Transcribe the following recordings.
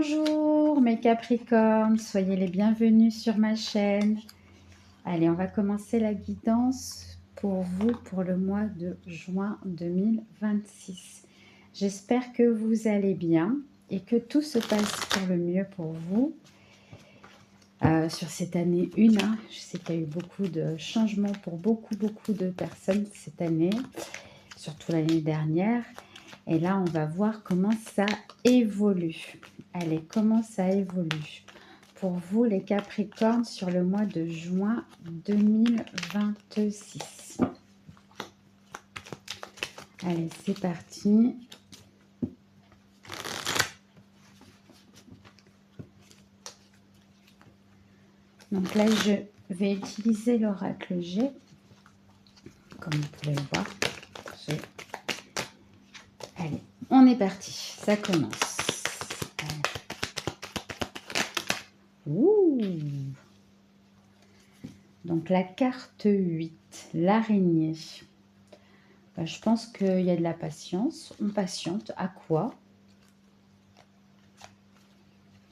Bonjour mes Capricornes, soyez les bienvenus sur ma chaîne. Allez, on va commencer la guidance pour vous pour le mois de juin 2026. J'espère que vous allez bien et que tout se passe pour le mieux pour vous. Sur cette année 1, je sais qu'il y a eu beaucoup de changements pour beaucoup de personnes cette année, surtout l'année dernière. Et là, on va voir comment ça évolue. Allez, comment ça évolue pour vous, les Capricornes, sur le mois de juin 2026. Allez, c'est parti. Donc là, je vais utiliser l'oracle G, comme vous pouvez le voir. Allez, on est parti, ça commence. Ouh. Donc la carte 8, l'araignée. Je pense qu'il y a de la patience. On patiente à quoi?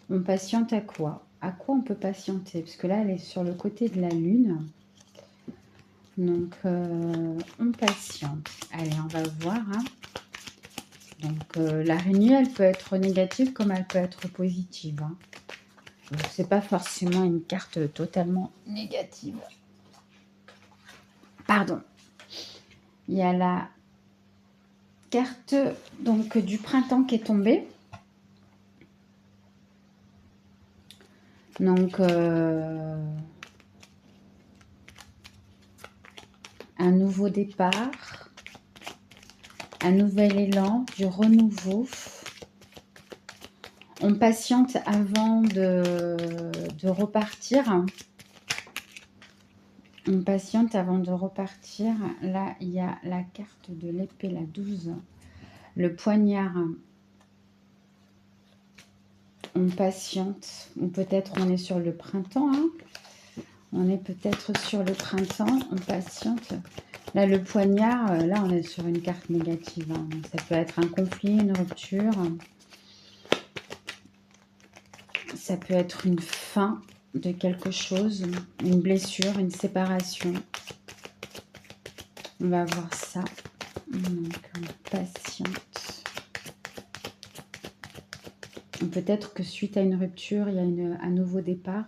On patiente à quoi? À quoi on peut patienter? Parce que là, elle est sur le côté de la lune. Donc, on patiente. Allez, on va voir. Hein. Donc, l'araignée, elle peut être négative comme elle peut être positive. Hein. Ce n'est pas forcément une carte totalement négative. Pardon. Il y a la carte donc, du printemps qui est tombée. Donc, un nouveau départ, un nouvel élan, du renouveau. On patiente avant de repartir. On patiente avant de repartir. Là, il y a la carte de l'épée, la 12. Le poignard. On patiente. Ou peut-être on est sur le printemps. Hein. On est peut-être sur le printemps. On patiente. Là, le poignard, là, on est sur une carte négative. Hein. Ça peut être un conflit, une rupture. Ça peut être une fin de quelque chose, une blessure, une séparation. On va voir ça. Donc, on patiente. Peut-être que suite à une rupture, il y a un nouveau départ.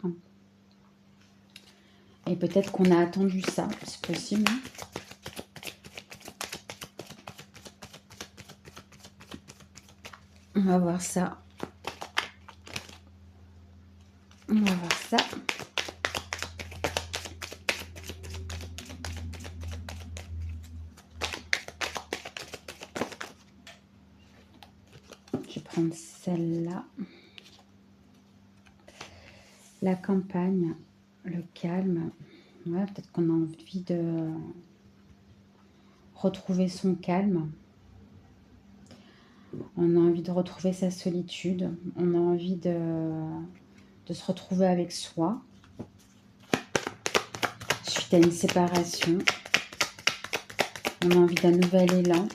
Et peut-être qu'on a attendu ça, c'est possible. On va voir ça. On va voir ça. Je vais prendre celle-là. La campagne, le calme. Ouais, peut-être qu'on a envie de retrouver son calme. On a envie de retrouver sa solitude. On a envie de se retrouver avec soi. Suite à une séparation. On a envie d'un nouvel élan.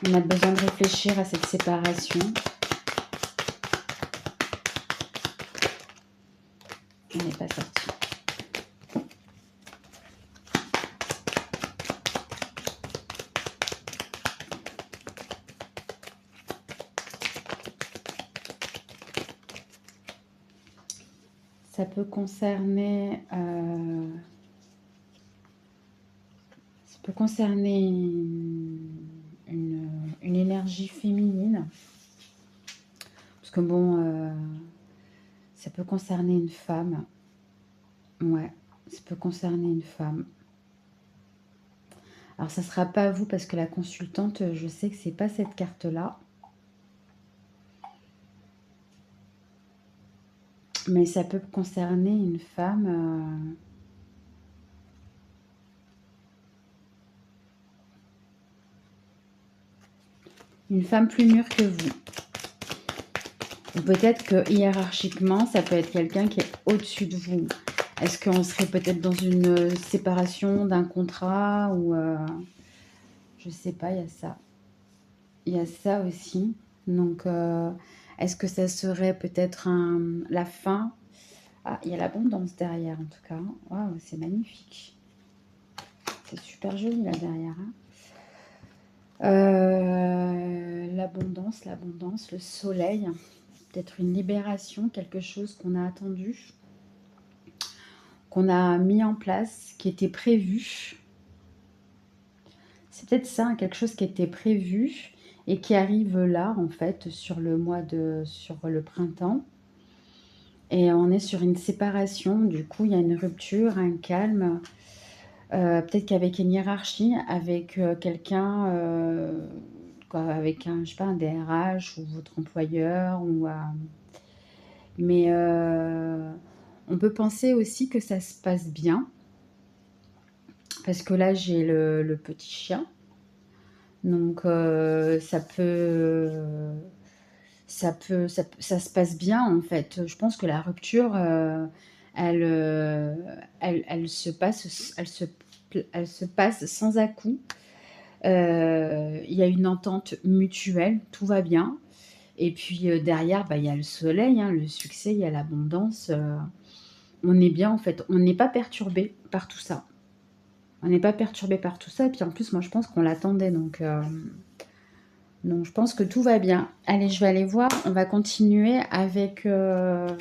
On a besoin de réfléchir à cette séparation. On n'est pas sorti. Ça peut concerner, une énergie féminine. Parce que bon, ça peut concerner une femme. Ouais, ça peut concerner une femme. Alors, ça ne sera pas vous parce que la consultante, je sais que c'est pas cette carte-là. Mais ça peut concerner une femme. Une femme plus mûre que vous. Ou peut-être que hiérarchiquement, ça peut être quelqu'un qui est au-dessus de vous. Est-ce qu'on serait peut-être dans une séparation d'un contrat ou je sais pas, il y a ça. Il y a ça aussi. Donc, est-ce que ça serait peut-être la fin? Ah, il y a l'abondance derrière en tout cas. Waouh, c'est magnifique. C'est super joli là derrière, hein. L'abondance, le soleil, peut-être une libération, quelque chose qu'on a attendu, qu'on a mis en place, qui était prévu. C'est peut-être ça, hein, quelque chose qui était prévu et qui arrive là, en fait, sur le printemps. Et on est sur une séparation, du coup, il y a une rupture, un calme. Peut-être qu'avec une hiérarchie, avec quelqu'un, avec je sais pas, un DRH ou votre employeur, mais on peut penser aussi que ça se passe bien, parce que là j'ai le petit chien, donc ça se passe bien en fait. Je pense que la rupture, elle se passe sans à-coups. Il y a une entente mutuelle, tout va bien. Et puis derrière, bah, il y a le soleil, hein, le succès, il y a l'abondance. On est bien en fait, on n'est pas perturbé par tout ça. On n'est pas perturbé par tout ça. Et puis en plus, moi je pense qu'on l'attendait. Donc je pense que tout va bien. Allez, je vais aller voir. On va continuer avec le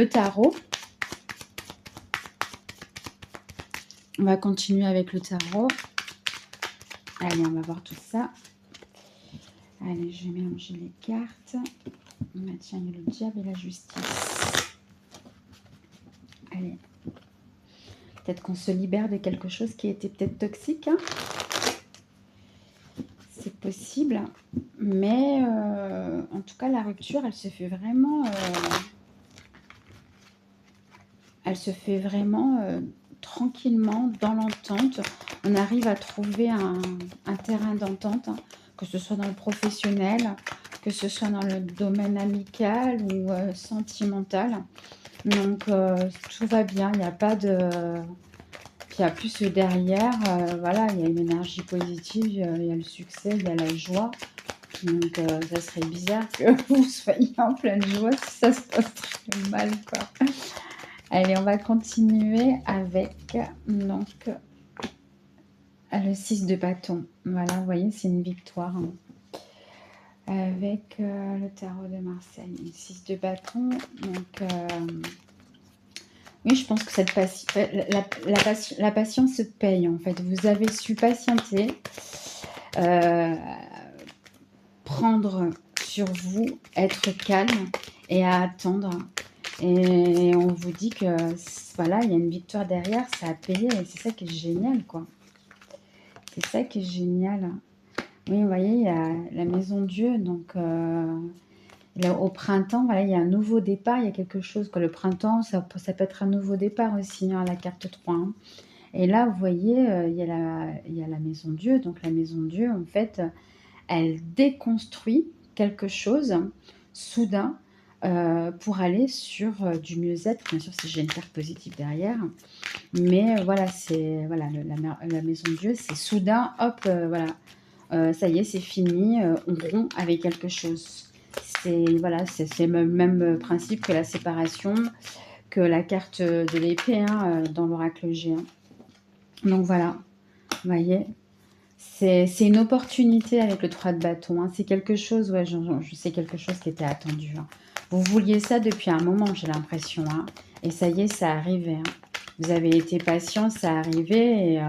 tarot. On va continuer avec le tarot. Allez, on va voir tout ça. Allez, je vais mélanger les cartes. Tiens, il y a le diable et la justice. Allez. Peut-être qu'on se libère de quelque chose qui était peut-être toxique. Hein. C'est possible. Mais en tout cas, la rupture, elle se fait vraiment... tranquillement, dans l'entente. On arrive à trouver un terrain d'entente, hein, que ce soit dans le professionnel, que ce soit dans le domaine amical ou sentimental. Donc, tout va bien. Il n'y a pas de... Puis, en plus, derrière, voilà, il y a une énergie positive, il y a le succès, il y a la joie. Donc, ça serait bizarre que vous soyez en pleine joie si ça se passe très mal, quoi. Allez, on va continuer avec donc le 6 de bâton. Voilà, vous voyez, c'est une victoire. Hein. Avec le tarot de Marseille. Le 6 de bâton. Donc, oui, je pense que la patience se paye, en fait. Vous avez su patienter, prendre sur vous, être calme et à attendre. Et on vous dit que, voilà, il y a une victoire derrière, ça a payé. Et c'est ça qui est génial, quoi. C'est ça qui est génial. Oui, vous voyez, il y a la maison Dieu. Donc, là, au printemps, voilà, il y a un nouveau départ. Il y a quelque chose que le printemps, ça peut être un nouveau départ aussi, hein, la carte 3. Hein. Et là, vous voyez, il y a la maison Dieu. Donc, la maison Dieu, en fait, elle déconstruit quelque chose soudain pour aller sur du mieux-être. Bien sûr, si j'ai une carte positive derrière. Mais voilà, c'est voilà, la maison Dieu, c'est soudain, hop, voilà. Ça y est, c'est fini, on rompt avec quelque chose. C'est voilà, c'est le même principe que la séparation, que la carte de l'épée, hein, dans l'oracle géant. Donc voilà, vous voyez, c'est une opportunité avec le 3 de bâton. Hein. C'est quelque chose, ouais, je sais quelque chose qui était attendu. Hein. Vous vouliez ça depuis un moment, j'ai l'impression. Hein. Et ça y est, ça arrivait. Hein. Vous avez été patient, ça arrivait.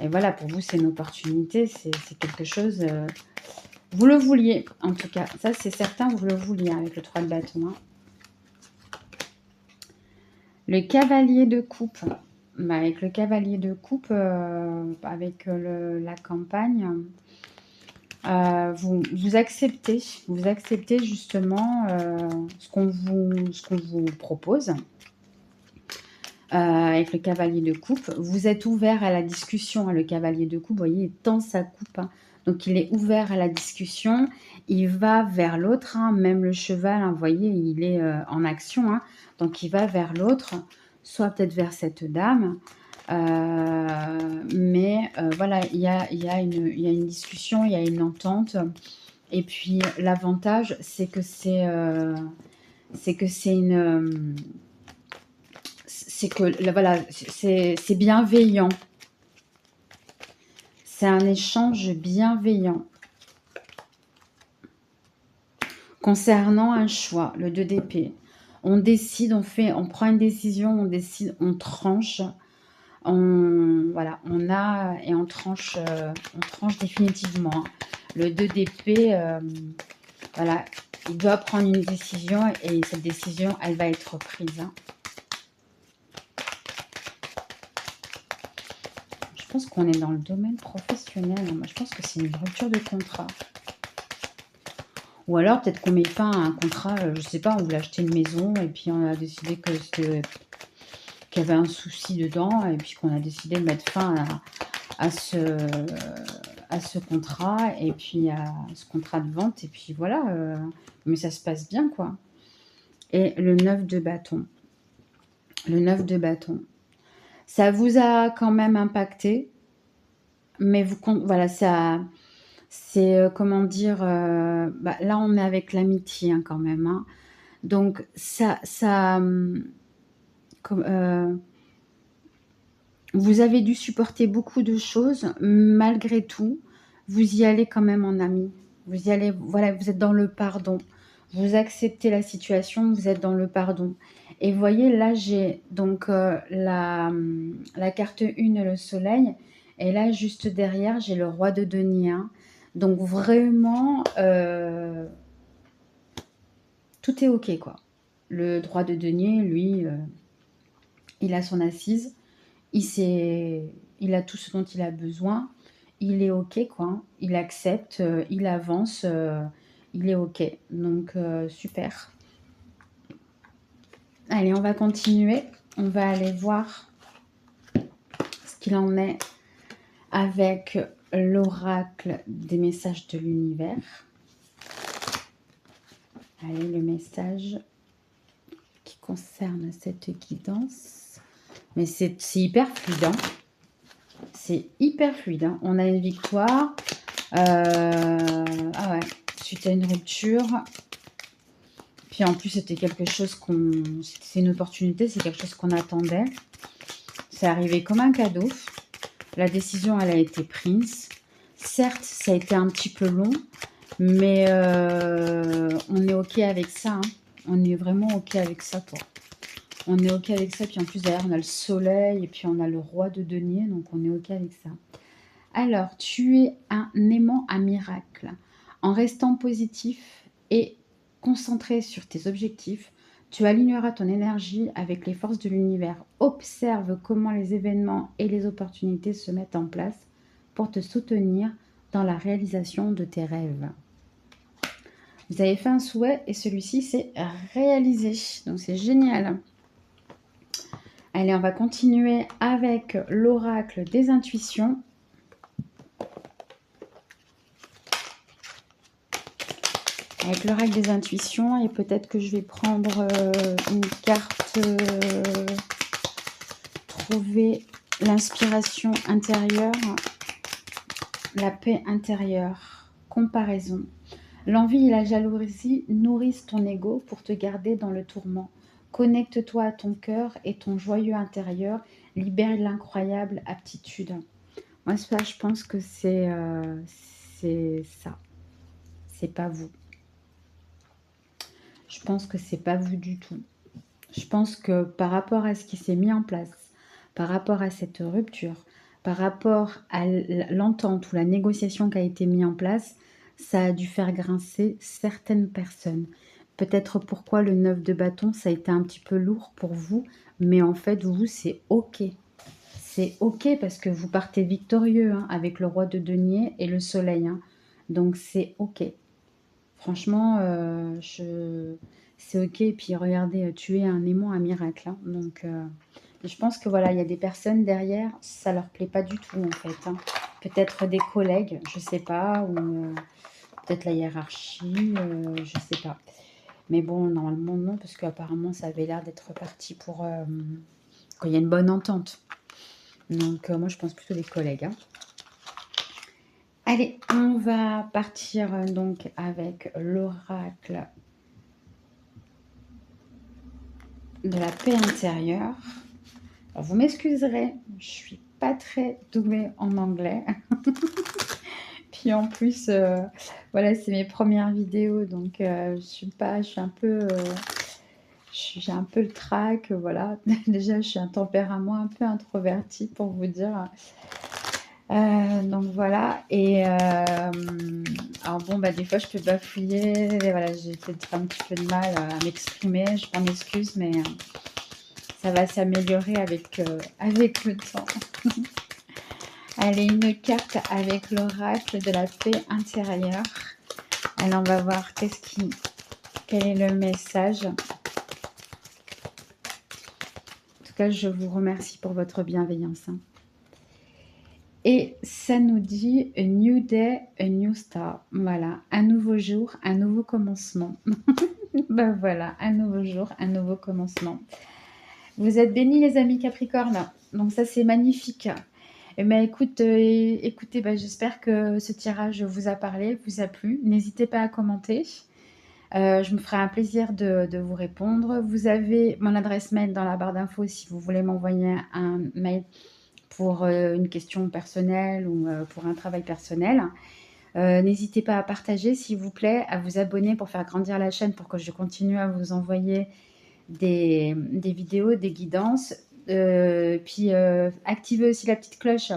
Et voilà, pour vous, c'est une opportunité. C'est quelque chose... vous le vouliez, en tout cas. Ça, c'est certain, vous le vouliez hein, avec le 3 de bâton. Hein. Le cavalier de coupe. Bah, avec le cavalier de coupe, avec la campagne, vous acceptez justement ce qu'on vous propose. Avec le cavalier de coupe, vous êtes ouvert à la discussion. Hein, le cavalier de coupe, vous voyez, il tend sa coupe. Hein. Donc, il est ouvert à la discussion. Il va vers l'autre. Hein, même le cheval, hein, vous voyez, il est en action. Hein, donc, il va vers l'autre. soit peut-être vers cette dame. Mais voilà, il y a une discussion, il y a une entente. Et puis l'avantage, c'est que c'est une... c'est que voilà, c'est bienveillant. C'est un échange bienveillant. Concernant un choix, le 2 d'épée, on décide, on prend une décision, on décide, on tranche, voilà, on tranche définitivement. Le 2 d'épée, voilà, il doit prendre une décision et cette décision, elle va être prise. Je pense qu'on est dans le domaine professionnel. Moi, je pense que c'est une rupture de contrat. Ou alors, peut-être qu'on met fin à un contrat, je sais pas, on voulait acheter une maison et puis on a décidé qu'il y avait un souci dedans et puis qu'on a décidé de mettre fin à ce contrat et puis à ce contrat de vente. Et puis voilà, mais ça se passe bien, quoi. Et le 9 de bâton. Le 9 de bâton. Ça vous a quand même impacté, mais voilà, ça... C'est, comment dire, bah, là, on est avec l'amitié quand même. Hein. Donc, vous avez dû supporter beaucoup de choses. Malgré tout, vous y allez quand même en ami. Vous y allez, voilà, vous êtes dans le pardon. Vous acceptez la situation, vous êtes dans le pardon. Et vous voyez, là, j'ai donc la carte 1, le soleil. Et là, juste derrière, j'ai le roi de denier. Hein. Donc, vraiment, tout est OK, quoi. Le droit de denier, lui, il a son assise. Il a tout ce dont il a besoin. Il est OK, quoi. Hein. Il accepte, il avance, il est OK. Donc, super. Allez, on va continuer. On va aller voir ce qu'il en est avec l'oracle des messages de l'univers. Allez, le message qui concerne cette guidance. Mais c'est hyper fluide. Hein. C'est hyper fluide. Hein. On a une victoire. Ah ouais, suite à une rupture. Puis en plus, c'était quelque chose c'est une opportunité, c'est quelque chose qu'on attendait. C'est arrivé comme un cadeau. La décision, elle a été prise. Certes, ça a été un petit peu long, mais on est OK avec ça. Hein. On est vraiment OK avec ça, quoi. On est OK avec ça. Puis en plus, derrière, on a le soleil et puis on a le roi de denier. Donc, on est OK avec ça. Alors, tu es un aimant à miracle. En restant positif et concentré sur tes objectifs, tu aligneras ton énergie avec les forces de l'univers. Observe comment les événements et les opportunités se mettent en place pour te soutenir dans la réalisation de tes rêves. Vous avez fait un souhait et celui-ci s'est réalisé. Donc, c'est génial. Allez, on va continuer avec l'oracle des intuitions. Avec l'oracle des intuitions, et peut-être que je vais prendre une carte, trouver l'inspiration intérieure, la paix intérieure, comparaison. L'envie et la jalousie nourrissent ton ego pour te garder dans le tourment. Connecte-toi à ton cœur et ton joyeux intérieur, libère l'incroyable aptitude. Moi, ça, je pense que c'est ça. C'est pas vous. Je pense que c'est pas vous du tout. Je pense que par rapport à ce qui s'est mis en place, par rapport à cette rupture, par rapport à l'entente ou la négociation qui a été mise en place, ça a dû faire grincer certaines personnes. Peut-être pourquoi le 9 de bâton, ça a été un petit peu lourd pour vous, mais en fait, vous, c'est OK. C'est OK parce que vous partez victorieux hein, avec le roi de denier et le soleil. Hein. Donc, c'est OK. Franchement, c'est OK. Et puis regardez, tu es un aimant, un miracle. Hein. Donc, je pense que voilà, il y a des personnes derrière, ça leur plaît pas du tout en fait. Hein. Peut-être des collègues, je sais pas, ou peut-être la hiérarchie, je sais pas. Mais bon, normalement non, parce qu'apparemment ça avait l'air d'être parti pour quand il y a une bonne entente. Donc, moi, je pense plutôt des collègues, hein. Allez, on va partir donc avec l'oracle de la paix intérieure. Alors, vous m'excuserez, je suis pas très douée en anglais. Puis en plus, voilà, c'est mes premières vidéos, donc je suis un peu, j'ai un peu le trac, voilà. Déjà, je suis un tempérament un peu introverti pour vous dire. Donc voilà, et alors bon, bah, des fois je peux bafouiller, et voilà, j'ai peut-être un petit peu de mal à m'exprimer, je m'en excuse, mais ça va s'améliorer avec le temps. Allez, une carte avec l'oracle de la paix intérieure. Alors on va voir quel est le message. En tout cas, je vous remercie pour votre bienveillance, hein. Et ça nous dit a new day, a new start. Voilà, un nouveau jour, un nouveau commencement. Ben voilà, un nouveau jour, un nouveau commencement. Vous êtes bénis les amis Capricorne. Donc ça c'est magnifique. Eh ben, écoutez, ben, j'espère que ce tirage vous a parlé, vous a plu. N'hésitez pas à commenter. Je me ferai un plaisir de vous répondre. Vous avez mon adresse mail dans la barre d'infos si vous voulez m'envoyer un mail pour une question personnelle ou pour un travail personnel. N'hésitez pas à partager, s'il vous plaît, à vous abonner pour faire grandir la chaîne pour que je continue à vous envoyer des vidéos, des guidances. Puis activez aussi la petite cloche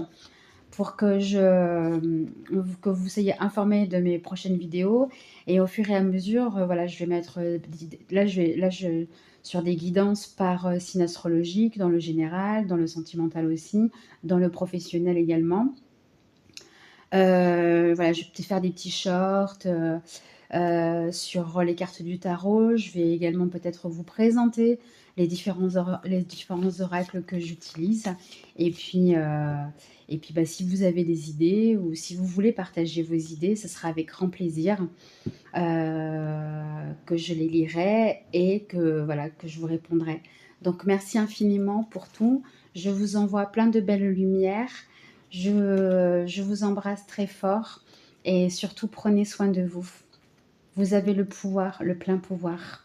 pour que vous soyez informés de mes prochaines vidéos. Et au fur et à mesure, voilà, je vais mettre sur des guidances par signe astrologique, dans le général, dans le sentimental aussi, dans le professionnel également. Voilà, je vais peut-être faire des petits shorts sur les cartes du tarot. Je vais également peut-être vous présenter les différents oracles que j'utilise. Et puis, bah, si vous avez des idées ou si vous voulez partager vos idées, ce sera avec grand plaisir que je les lirai et que je vous répondrai. Donc, merci infiniment pour tout. Je vous envoie plein de belles lumières. Je vous embrasse très fort et surtout prenez soin de vous. Vous avez le pouvoir, le plein pouvoir.